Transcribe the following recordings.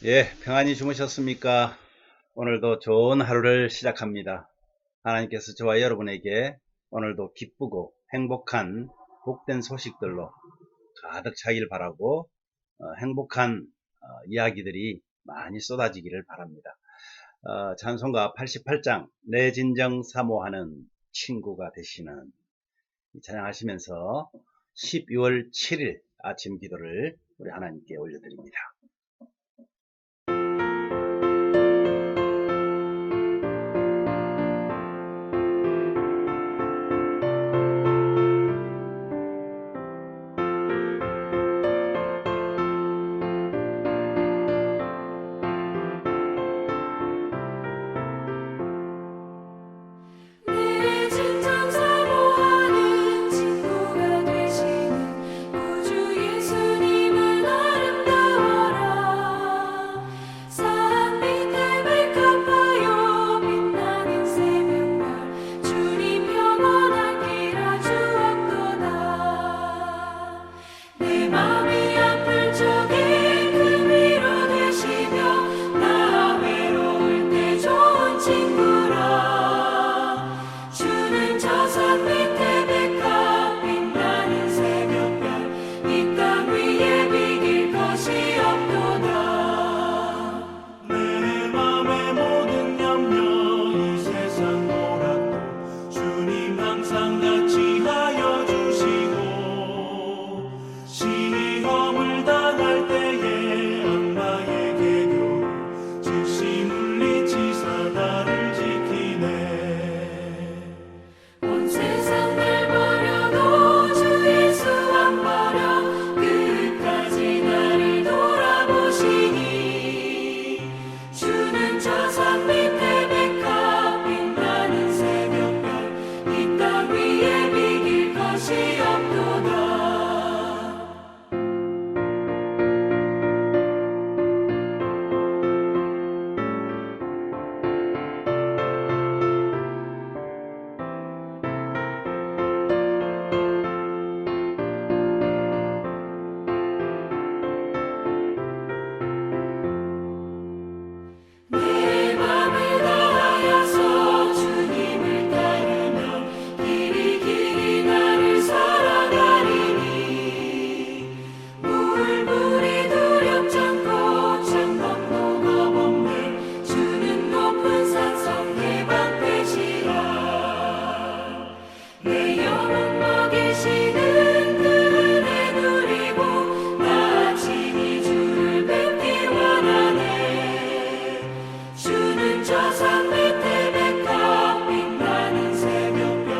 예, 평안히 주무셨습니까? 오늘도 좋은 하루를 시작합니다. 하나님께서 저와 여러분에게 오늘도 기쁘고 행복한 복된 소식들로 가득 차길 바라고 행복한 이야기들이 많이 쏟아지기를 바랍니다. 찬송가 88장 내 진정 사모하는 친구가 되시는 찬양하시면서 12월 7일 아침 기도를 우리 하나님께 올려드립니다. 내 진정 사모하는 친구가 되시는 구주 예수님은 아름다워라. 산 밑에 백합화요 빛나는 새벽별 주님 영원한 길아 주옵도다. 내 맘이 아플 적에 큰 위로 되시며 나 외로울 때 좋은 친구라. 주는 저 산 밑에 백합 빛나는 새벽별 이 땅 위에 비길 것이 없도다. 내 맘의 모든 염려 이 세상 보라도 주님 항상 같이 하여 주시고 시험을 당할 때에 악마의 계교를 즉시 물리치사 나를 지키네. 온 세상 날 버려도 주 예수 안 버려 끝까지 나를 돌아보시니. 주는 저 산 밑에 백합 빛나는 새벽별 이 땅 위에 비길 것이 없도다. 내 맘을 다하여서 주님을 따르면 길이 길이 나를 살아가리니. 물이 두렵지 않고 창문 녹아 없네. 주는 높은 산성 내 방패시라. 내 영혼 먹이시는 그 은혜 누리고 나 아침이 주를 뵙길 원하네. 주는 저 산 밑에 백합 빛나는 새벽별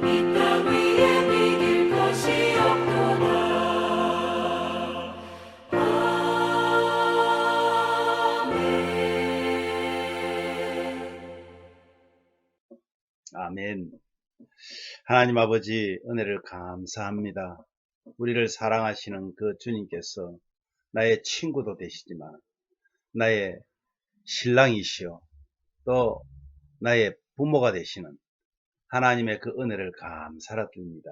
이 땅 위에 비길 것이 없도다. 아멘. 아멘. 하나님 아버지 은혜를 감사합니다. 우리를 사랑하시는 그 주님께서 나의 친구도 되시지만 나의 신랑이시요 또 나의 부모가 되시는 하나님의 그 은혜를 감사라 드립니다.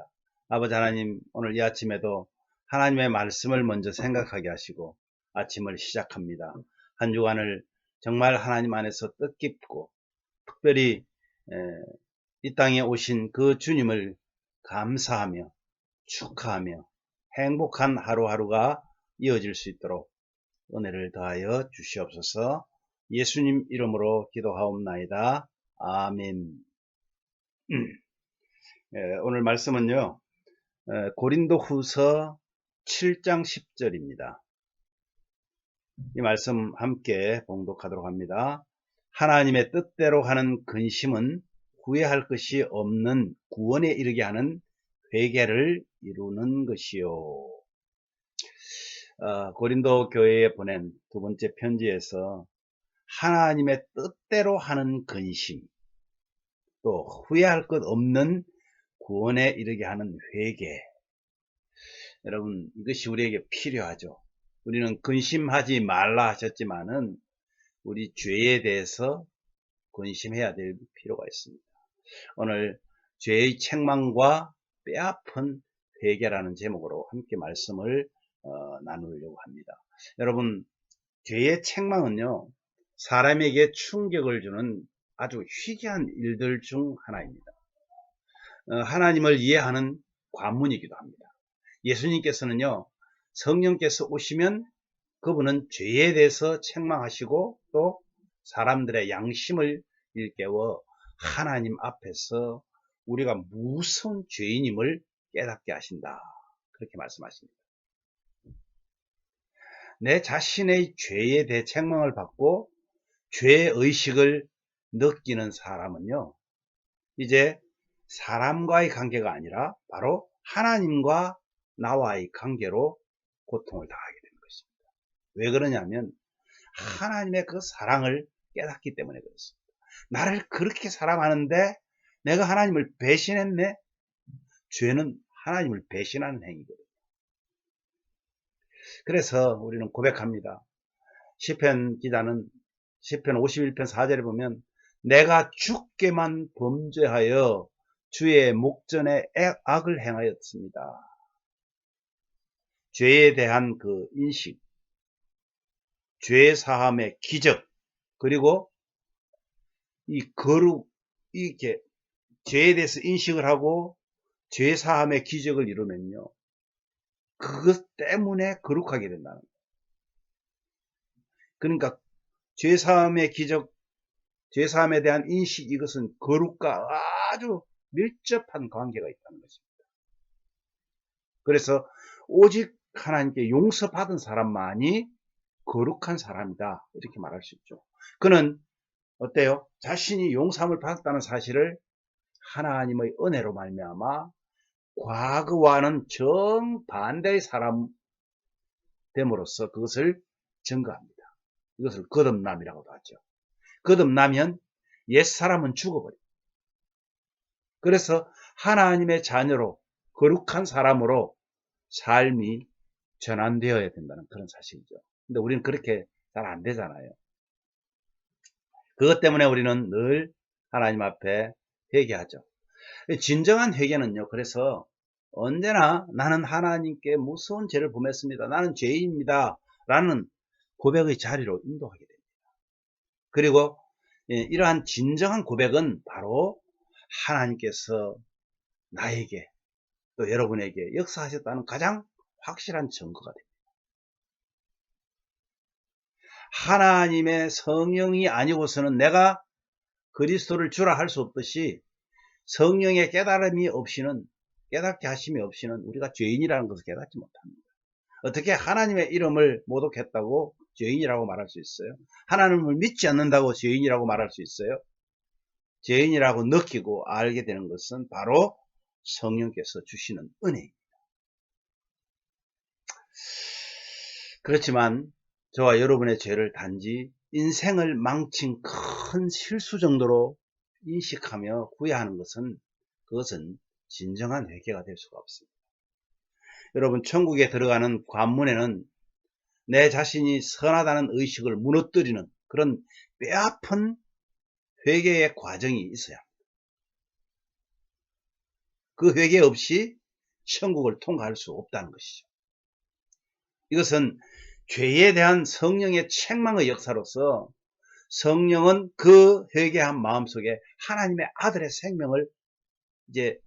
아버지 하나님, 오늘 이 아침에도 하나님의 말씀을 먼저 생각하게 하시고 아침을 시작합니다. 한 주간을 정말 하나님 안에서 뜻깊고 특별히 이 땅에 오신 그 주님을 감사하며 축하하며 행복한 하루하루가 이어질 수 있도록 은혜를 더하여 주시옵소서. 예수님 이름으로 기도하옵나이다. 아멘. 오늘 말씀은요, 고린도 후서 7장 10절입니다. 이 말씀 함께 봉독하도록 합니다. 하나님의 뜻대로 하는 근심은 후회할 것이 없는 구원에 이르게 하는 회개를 이루는 것이요. 고린도 교회에 보낸 두 번째 편지에서 하나님의 뜻대로 하는 근심, 또 후회할 것 없는 구원에 이르게 하는 회개. 여러분, 이것이 우리에게 필요하죠. 우리는 근심하지 말라 하셨지만은 우리 죄에 대해서 근심해야 될 필요가 있습니다. 오늘 죄의 책망과 뼈아픈 회개라는 제목으로 함께 말씀을 나누려고 합니다. 여러분, 죄의 책망은요, 사람에게 충격을 주는 아주 희귀한 일들 중 하나입니다. 하나님을 이해하는 관문이기도 합니다. 예수님께서는요, 성령께서 오시면 그분은 죄에 대해서 책망하시고 또 사람들의 양심을 일깨워 하나님 앞에서 우리가 무슨 죄인임을 깨닫게 하신다. 그렇게 말씀하십니다. 내 자신의 죄에 대해 책망을 받고 죄의식을 느끼는 사람은요, 이제 사람과의 관계가 아니라 바로 하나님과 나와의 관계로 고통을 당하게 되는 것입니다. 왜 그러냐면 하나님의 그 사랑을 깨닫기 때문에 그렇습니다. 나를 그렇게 사랑하는데 내가 하나님을 배신했네? 죄는 하나님을 배신하는 행위거든요. 그래서 우리는 고백합니다. 시편 기자는 시편 51편 4절에 보면 내가 주께만 범죄하여 주의 목전에 악을 행하였습니다. 죄에 대한 그 인식, 죄 사함의 기적, 그리고 이 거룩, 이렇게 죄에 대해서 인식을 하고 죄 사함의 기적을 이루면요, 그것 때문에 거룩하게 된다는 거예요. 그러니까 죄 사함의 기적, 죄 사함에 대한 인식, 이것은 거룩과 아주 밀접한 관계가 있다는 것입니다. 그래서 오직 하나님께 용서받은 사람만이 거룩한 사람이다, 이렇게 말할 수 있죠. 그는 어때요? 자신이 용서함을 받았다는 사실을 하나님의 은혜로 말미암아 과거와는 정반대의 사람 됨으로써 그것을 증거합니다. 이것을 거듭남이라고도 하죠. 거듭나면 옛사람은 죽어버립니다. 그래서 하나님의 자녀로 거룩한 사람으로 삶이 전환되어야 된다는 그런 사실이죠. 근데 우리는 그렇게 잘 안 되잖아요. 그것 때문에 우리는 늘 하나님 앞에 회개하죠. 진정한 회개는요, 그래서 언제나 나는 하나님께 무서운 죄를 범했습니다, 나는 죄인입니다 라는 고백의 자리로 인도하게 됩니다. 그리고 이러한 진정한 고백은 바로 하나님께서 나에게 또 여러분에게 역사하셨다는 가장 확실한 증거가 됩니다. 하나님의 성령이 아니고서는 내가 그리스도를 주라 할 수 없듯이 성령의 깨달음이 없이는, 깨닫게 하심이 없이는 우리가 죄인이라는 것을 깨닫지 못합니다. 어떻게 하나님의 이름을 모독했다고 죄인이라고 말할 수 있어요? 하나님을 믿지 않는다고 죄인이라고 말할 수 있어요? 죄인이라고 느끼고 알게 되는 것은 바로 성령께서 주시는 은혜입니다. 그렇지만 저와 여러분의 죄를 단지 인생을 망친 큰 실수 정도로 인식하며 후회하는 것은, 그것은 진정한 회개가 될 수가 없습니다. 여러분, 천국에 들어가는 관문에는 내 자신이 선하다는 의식을 무너뜨리는 그런 뼈아픈 회개의 과정이 있어야 합니다. 그 회개 없이 천국을 통과할 수 없다는 것이죠. 이것은 죄에 대한 성령의 책망의 역사로서 성령은 그 회개한 마음속에 하나님의 아들의 생명을 이제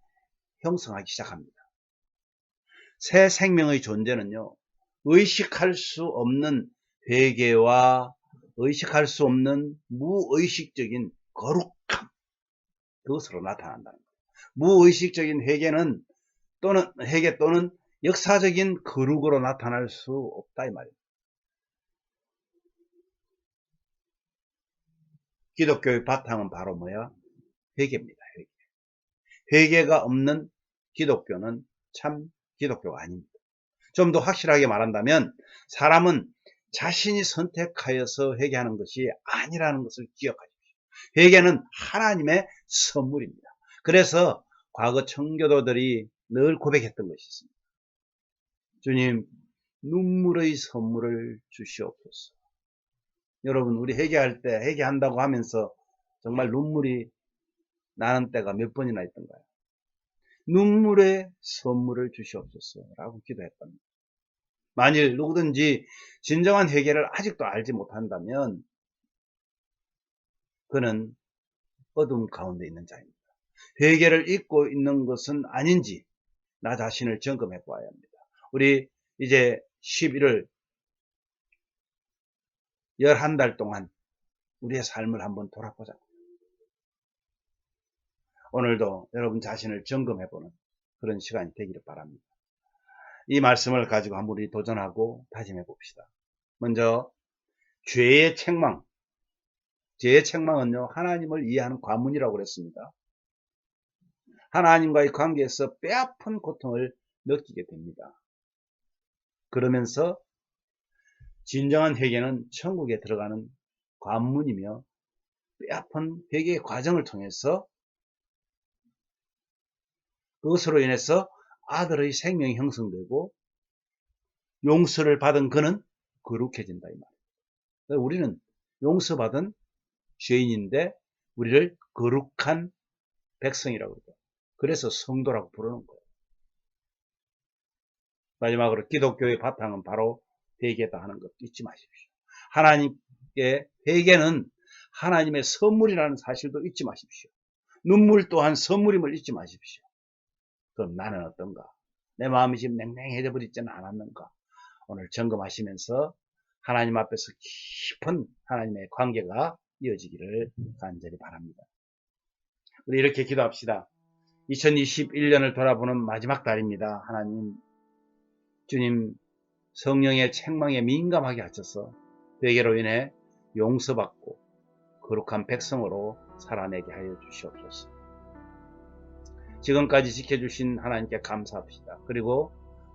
형성하기 시작합니다. 새 생명의 존재는요, 의식할 수 없는 회개와 의식할 수 없는 무의식적인 거룩함, 그것으로 나타난다는 거예요. 무의식적인 회개는 회개 또는 역사적인 거룩으로 나타날 수 없다, 이 말이에요. 기독교의 바탕은 바로 뭐야? 회개입니다. 회개가 없는 기독교는 참 기독교가 아닙니다. 좀 더 확실하게 말한다면 사람은 자신이 선택하여서 회개하는 것이 아니라는 것을 기억하십시오. 회개는 하나님의 선물입니다. 그래서 과거 청교도들이 늘 고백했던 것이 있습니다. 주님, 눈물의 선물을 주시옵소서. 여러분, 우리 회개할 때 회개한다고 하면서 정말 눈물이 나는 때가 몇 번이나 있던가요? 눈물의 선물을 주시옵소서 라고 기도했답니다. 만일 누구든지 진정한 회개를 아직도 알지 못한다면 그는 어둠 가운데 있는 자입니다. 회개를 잊고 있는 것은 아닌지 나 자신을 점검해 보아야 합니다. 우리 이제 11월 11달 동안 우리의 삶을 한번 돌아보자. 오늘도 여러분 자신을 점검해 보는 그런 시간이 되기를 바랍니다. 이 말씀을 가지고 한번 우리 도전하고 다짐해 봅시다. 먼저 죄의 책망. 죄의 책망은요, 하나님을 이해하는 관문이라고 그랬습니다. 하나님과의 관계에서 뼈아픈 고통을 느끼게 됩니다. 그러면서 진정한 회개는 천국에 들어가는 관문이며 뼈아픈 회개의 과정을 통해서 그것으로 인해서 아들의 생명이 형성되고 용서를 받은 그는 거룩해진다 이 말이에요. 우리는 용서받은 죄인인데 우리를 거룩한 백성이라고 그러죠. 그래서 성도라고 부르는 거예요. 마지막으로 기독교의 바탕은 바로 회개다 하는 것도 잊지 마십시오. 하나님께 회개는 하나님의 선물이라는 사실도 잊지 마십시오. 눈물 또한 선물임을 잊지 마십시오. 그럼 나는 어떤가? 내 마음이 지금 냉랭해져 버리지는 않았는가? 오늘 점검하시면서 하나님 앞에서 깊은 하나님의 관계가 이어지기를 간절히 바랍니다. 우리 이렇게 기도합시다. 2021년을 돌아보는 마지막 달입니다. 하나님, 주님 성령의 책망에 민감하게 하셔서 회개로 인해 용서받고 거룩한 백성으로 살아내게 하여 주시옵소서. 지금까지 지켜주신 하나님께 감사합시다. 그리고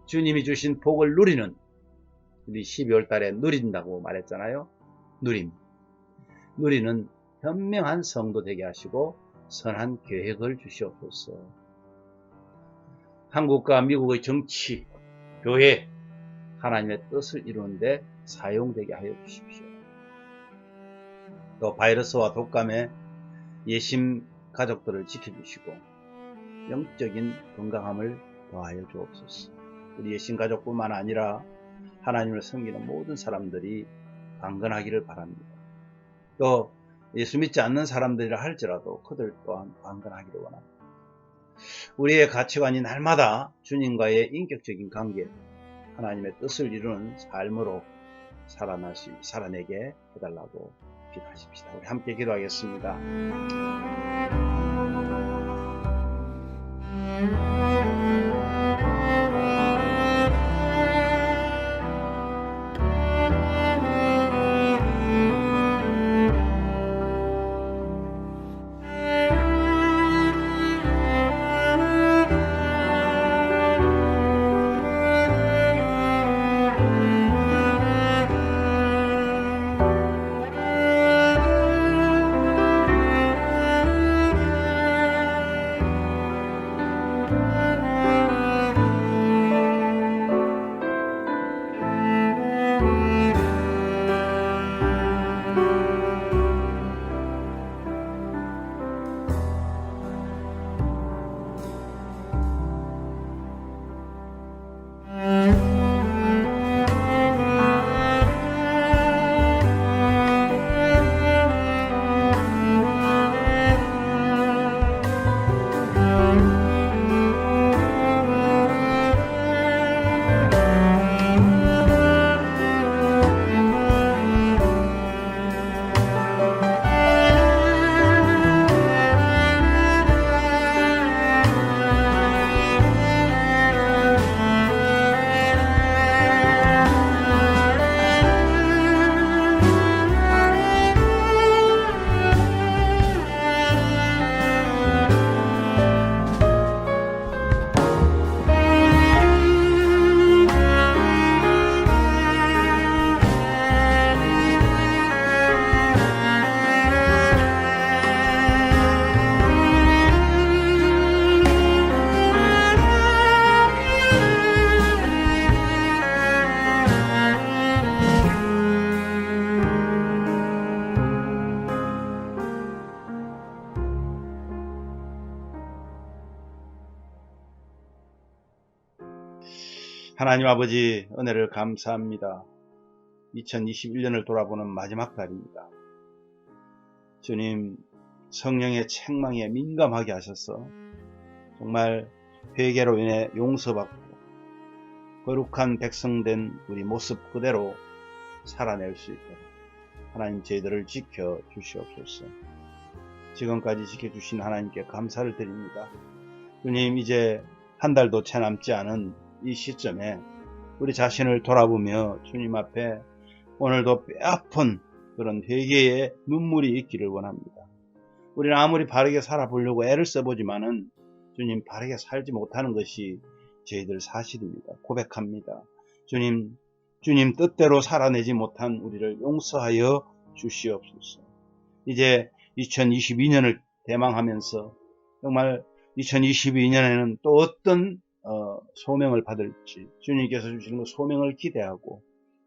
주님이 주신 복을 누리는 우리 12월 달에 누린다고 말했잖아요. 누리는 현명한 성도 되게 하시고 선한 계획을 주시옵소서. 한국과 미국의 정치, 교회, 하나님의 뜻을 이루는데 사용되게 하여 주십시오. 또 바이러스와 독감의 예심 가족들을 지켜주시고 영적인 건강함을 더하여 주옵소서. 우리 예심 가족뿐만 아니라 하나님을 섬기는 모든 사람들이 강건하기를 바랍니다. 또 예수 믿지 않는 사람들이라 할지라도 그들 또한 강건하기를 원합니다. 우리의 가치관이 날마다 주님과의 인격적인 관계, 하나님의 뜻을 이루는 삶으로 살아내게 해달라고 기도하십시다. 우리 함께 기도하겠습니다. 하나님 아버지, 은혜를 감사합니다. 2021년을 돌아보는 마지막 달입니다. 주님, 성령의 책망에 민감하게 하셔서 정말 회개로 인해 용서받고 거룩한 백성된 우리 모습 그대로 살아낼 수 있도록 하나님 저희들을 지켜 주시옵소서. 지금까지 지켜주신 하나님께 감사를 드립니다. 주님, 이제 한 달도 채 남지 않은 이 시점에 우리 자신을 돌아보며 주님 앞에 오늘도 뼈아픈 그런 회개의 눈물이 있기를 원합니다. 우리는 아무리 바르게 살아보려고 애를 써보지만은 주님, 바르게 살지 못하는 것이 저희들 사실입니다. 고백합니다. 주님 뜻대로 살아내지 못한 우리를 용서하여 주시옵소서. 이제 2022년을 대망하면서 정말 2022년에는 또 어떤 소명을 받을지 주님께서 주시는 그 소명을 기대하고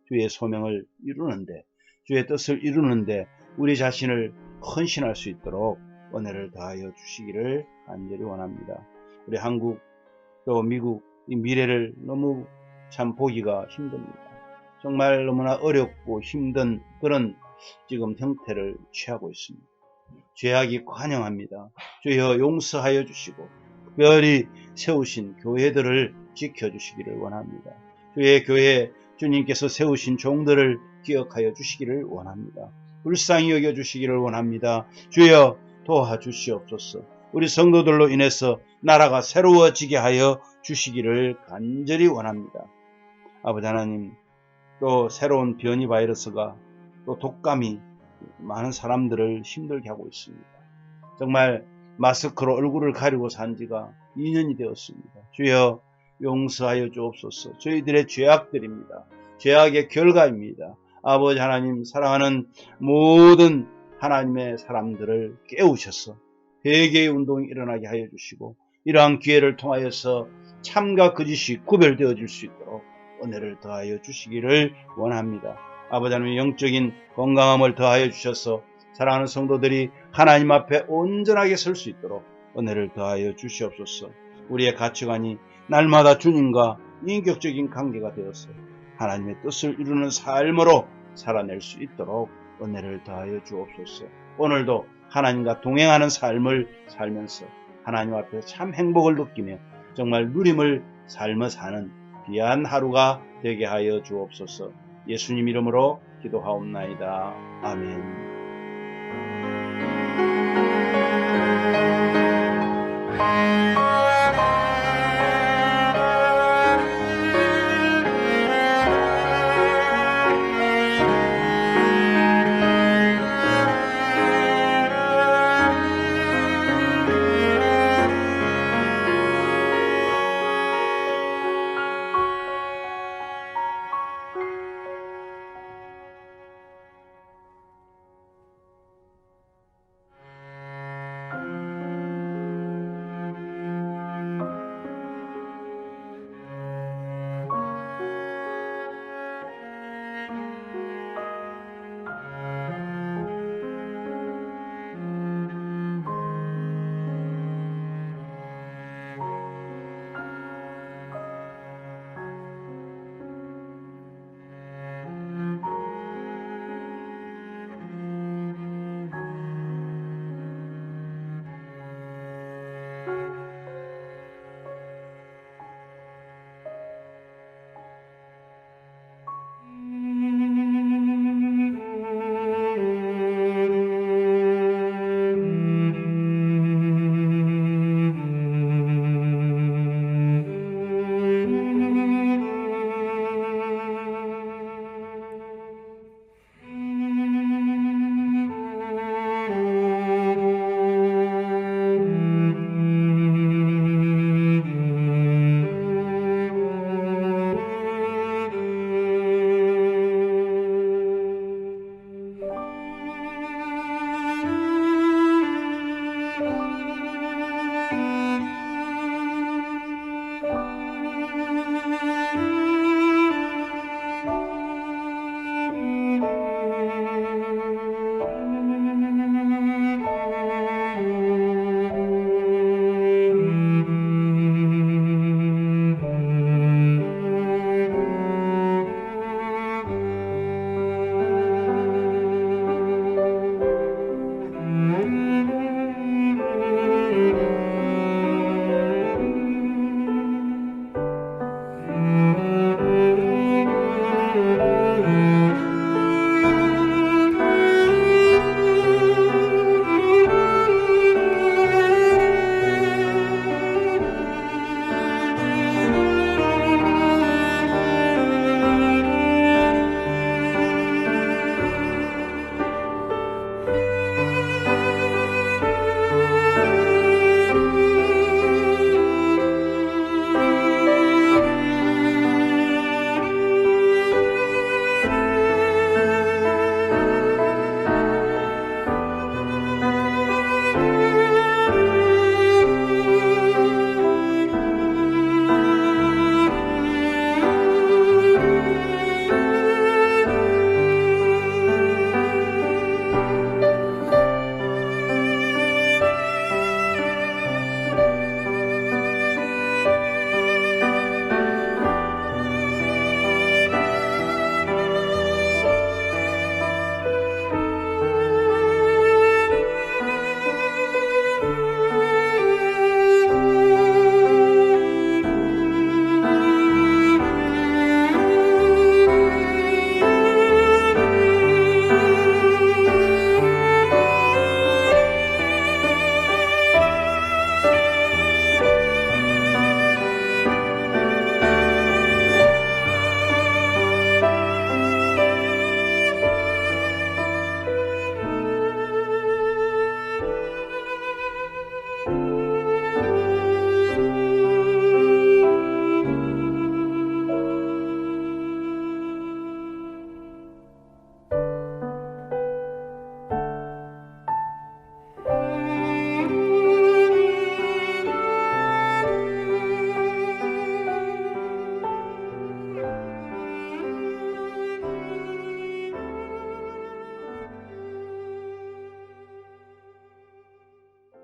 주의 소명을 이루는데, 주의 뜻을 이루는데 우리 자신을 헌신할 수 있도록 은혜를 더하여 주시기를 간절히 원합니다. 우리 한국 또 미국 이 미래를 너무 참 보기가 힘듭니다. 정말 너무나 어렵고 힘든 그런 지금 형태를 취하고 있습니다. 죄악이 관영합니다. 주여 용서하여 주시고 특별히 세우신 교회들을 지켜주시기를 원합니다. 주의 교회 주님께서 세우신 종들을 기억하여 주시기를 원합니다. 불쌍히 여겨주시기를 원합니다. 주여 도와주시옵소서. 우리 성도들로 인해서 나라가 새로워지게 하여 주시기를 간절히 원합니다. 아버지 하나님, 또 새로운 변이 바이러스가 또 독감이 많은 사람들을 힘들게 하고 있습니다. 정말 마스크로 얼굴을 가리고 산 지가 2년이 되었습니다. 주여 용서하여 주옵소서. 저희들의 죄악들입니다. 죄악의 결과입니다. 아버지 하나님, 사랑하는 모든 하나님의 사람들을 깨우셔서 회개의 운동이 일어나게 하여 주시고 이러한 기회를 통하여서 참과 거짓이 구별되어질 수 있도록 은혜를 더하여 주시기를 원합니다. 아버지 하나님, 영적인 건강함을 더하여 주셔서 사랑하는 성도들이 하나님 앞에 온전하게 설 수 있도록 은혜를 더하여 주시옵소서. 우리의 가치관이 날마다 주님과 인격적인 관계가 되어서 하나님의 뜻을 이루는 삶으로 살아낼 수 있도록 은혜를 더하여 주옵소서. 오늘도 하나님과 동행하는 삶을 살면서 하나님 앞에 참 행복을 느끼며 정말 누림을 삶어 사는 귀한 하루가 되게 하여 주옵소서. 예수님 이름으로 기도하옵나이다. 아멘.